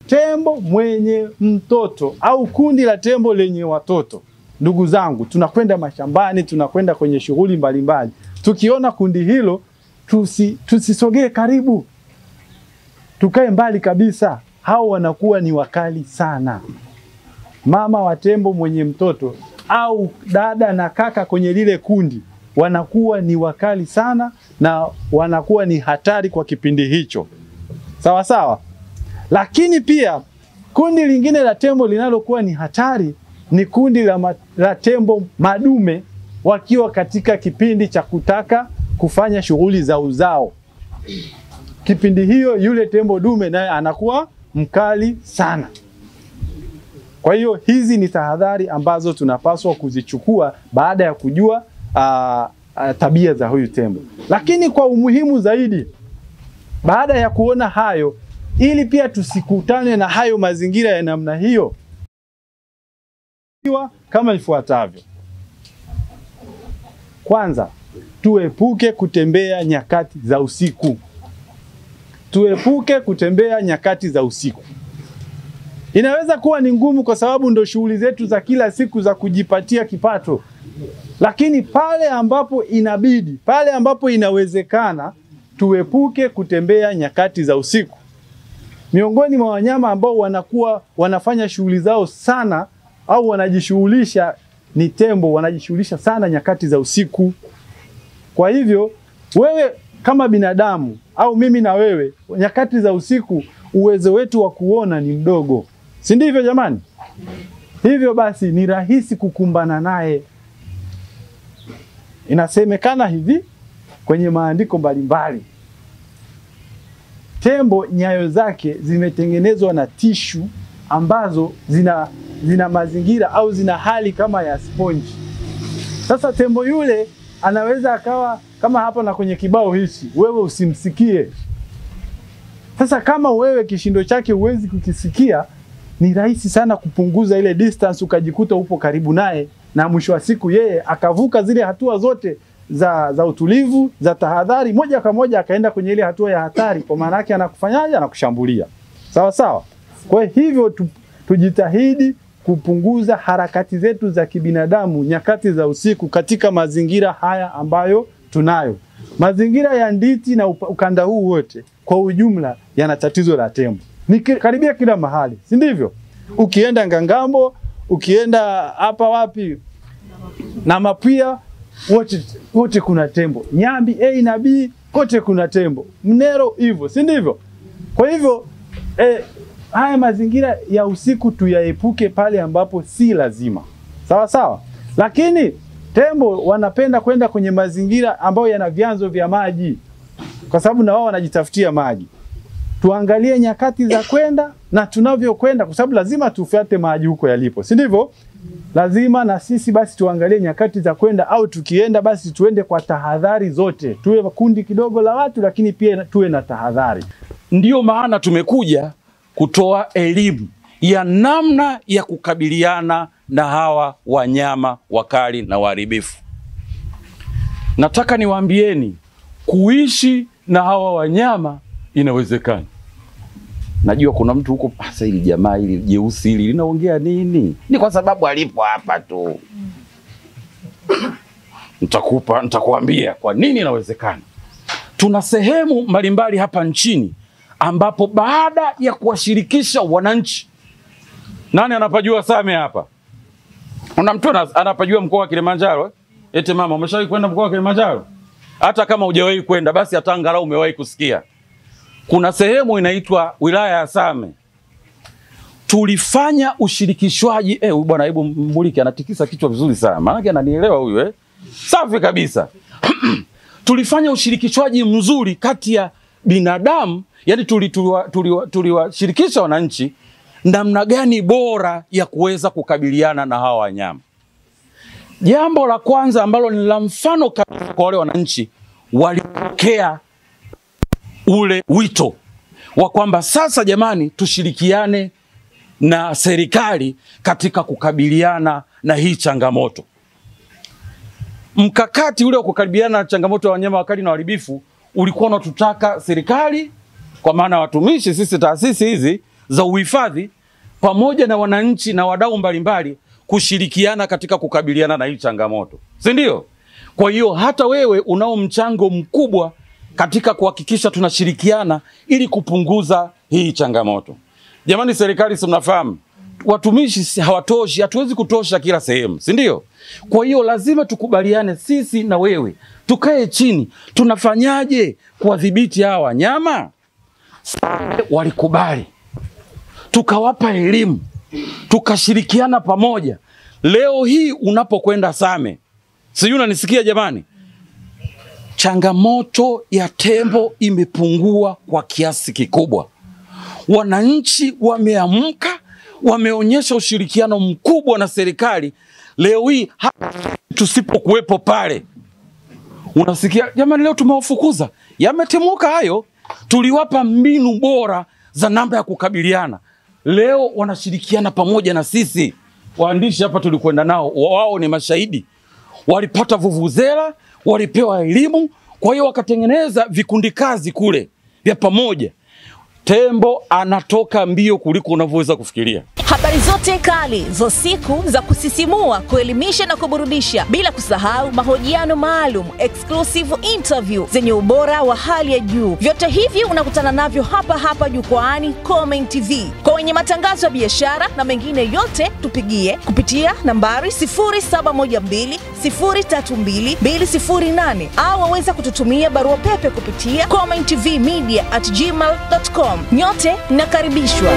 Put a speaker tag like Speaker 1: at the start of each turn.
Speaker 1: tembo mwenye mtoto au kundi la tembo lenye watoto, ndugu zangu, tunakwenda mashambani, tunakwenda kwenye shughuli mbalimbali. Tukiona kundi hilo, tusisogee karibu. Tukae mbali kabisa. Hao wanakuwa ni wakali sana. Mama wa tembo mwenye mtoto au dada na kaka kwenye lile kundi wanakuwa ni wakali sana na wanakuwa ni hatari kwa kipindi hicho. Sawa sawa? Lakini pia kundi lingine la tembo linalokuwa ni hatari ni kundi la tembo madume wakiwa katika kipindi cha kutaka kufanya shughuli za uzao. Kipindi hiyo yule tembo dume naye anakuwa mkali sana. Kwa hiyo hizi ni tahadhari ambazo tunapaswa kuzichukua baada ya kujua tabia za huyu tembo. Lakini kwa umuhimu zaidi, baada ya kuona hayo, ili pia tusikutane na hayo mazingira ya namna hiyo, kama ifuatavyo. Kwanza, tuepuke kutembea nyakati za usiku. Tuepuke kutembea nyakati za usiku. Inaweza kuwa ni ngumu kwa sababu ndo shughuli zetu za kila siku za kujipatia kipato. Lakini pale ambapo inabidi, pale ambapo inawezekana, tuepuke kutembea nyakati za usiku. Miongoni mwa wanyama ambao wanakuwa wanafanya shughuli zao sana au wanajishughulisha ni tembo, wanajishughulisha sana nyakati za usiku. Kwa hivyo, wewe kama binadamu au mimi na wewe, nyakati za usiku uwezo wetu wa kuona ni mdogo. Si ndivyo jamani? Hivyo basi ni rahisi kukumbana naye. Inasemekana hivi kwenye maandiko mbalimbali. Tembo nyayo zake zimetengenezwa na tishu ambazo zina mazingira au zina hali kama ya sponge. Sasa tembo yule anaweza akawa kama hapa na kwenye kibao hichi, wewe usimsikie. Sasa kama wewe kishindo chake huwezi kukisikia, ni rahisi sana kupunguza ile distance ukajikuta upo karibu naye, na mwisho wa siku yeye akavuka zile hatua zote za utulivu, za tahadhari, moja kwa moja akaenda kwenye ile hatua ya hatari. Kwa maana yake anakufanyaje? Anakushambulia. Sawa sawa? Kwa hivyo tujitahidi kupunguza harakati zetu za kibinadamu nyakati za usiku katika mazingira haya ambayo tunayo. Mazingira ya Nditi na ukanda huu wote kwa ujumla yana tatizo la tembo. Ni karibia kila mahali, si ndivyo? Ukienda Ngangambo, ukienda hapa wapi na Mapia, wote kuna tembo. Nyambi A na B, kote kuna tembo. Mnero hivyo, si ndivyo? Kwa hivyo haya mazingira ya usiku tuyaepuke pale ambapo si lazima. Sawa sawa? Lakini tembo wanapenda kwenda kwenye mazingira ambayo yana vyanzo vya maji, kwa sababu na wao wanajitafutia maji. Tuangalie nyakati za kwenda na tunavyokwenda, kwa sababu lazima tufuate maji huko yalipo, si ndivyo? Lazima na sisi basi tuangalie nyakati za kwenda, au tukienda basi tuende kwa tahadhari zote. Tuwe kundi kidogo la watu, lakini pia tuwe na tahadhari.
Speaker 2: Ndiyo maana tumekuja kutoa elimu ya namna ya kukabiliana na hawa wanyama wakali na waharibifu. Nataka niwaambieni, kuishi na hawa wanyama inawezekana. Najua kuna mtu huko, sasa hili jamaa hili jeusi hili linaongea nini? Ni kwa sababu alipo hapa tu. Nitakuambia kwa nini inawezekana. Tuna sehemu mbalimbali hapa nchini ambapo baada ya kuwashirikisha wananchi, nani anapajua Same hapa? Kuna mtu anapajua mkoa wa Kilimanjaro? Eti mama, umeshawahi kwenda mkoa wa Kilimanjaro? Hata kama hujawahi kwenda, basi hata angalau umewahi kusikia. Kuna sehemu inaitwa wilaya ya Same. Tulifanya ushirikishwaji, bwana hebu mbuliki anatikisa kichwa vizuri sana. Maana yake ananielewa huyu Safi kabisa. Tulifanya ushirikishwaji mzuri kati ya binadamu, yani tuliwashirikisha wananchi namna gani bora ya kuweza kukabiliana na hawa wanyama. Jambo la kwanza ambalo ni la mfano kabisa kwa wale wananchi, walipokea ule wito wa kwamba sasa jamani tushirikiane na serikali katika kukabiliana na hii changamoto. Mkakati ule wa kukabiliana na changamoto ya wanyama wakali na waharibifu ulikuwa unatutaka serikali, kwa maana watumishi sisi taasisi hizi, za uhifadhi pamoja na wananchi na wadau mbalimbali kushirikiana katika kukabiliana na hii changamoto, si ndio? Kwa hiyo hata wewe unao mchango mkubwa katika kuhakikisha tunashirikiana ili kupunguza hii changamoto. Jamani, serikali si mnafahamu, watumishi hawatoshi, hatuwezi kutosha kila sehemu, si ndio? Kwa hiyo lazima tukubaliane sisi na wewe, tukae chini, tunafanyaje kuwadhibiti hawa wanyama? Walikubali, tukawapa elimu, tukashirikiana pamoja. Leo hii unapokwenda Same, sijui unanisikia jamani, changamoto ya tembo imepungua kwa kiasi kikubwa. Wananchi wameamka, wameonyesha ushirikiano mkubwa na serikali. Leo hii tusipokuwepo pale, unasikia jamani, leo tumewafukuza, yametemuka hayo. Tuliwapa mbinu bora za namna ya kukabiliana. Leo wanashirikiana pamoja na sisi. Waandishi hapa tulikwenda nao, wao ni mashahidi. Walipata vuvuzela, walipewa elimu, kwa hiyo wakatengeneza vikundi kazi kule vya pamoja. Tembo anatoka mbio kuliko unavyoweza kufikiria.
Speaker 3: Habari zote kali za siku za kusisimua, kuelimisha na kuburudisha, bila kusahau mahojiano maalum, exclusive interview zenye ubora wa hali ya juu. Vyote hivi unakutana navyo hapa jukwaani Khomein TV. Kwa wenye matangazo ya biashara na mengine yote, tupigie kupitia nambari 0712 032 208 au waweza kututumia barua pepe kupitia khomein.tv@gmail.com. Nyote nakaribishwa.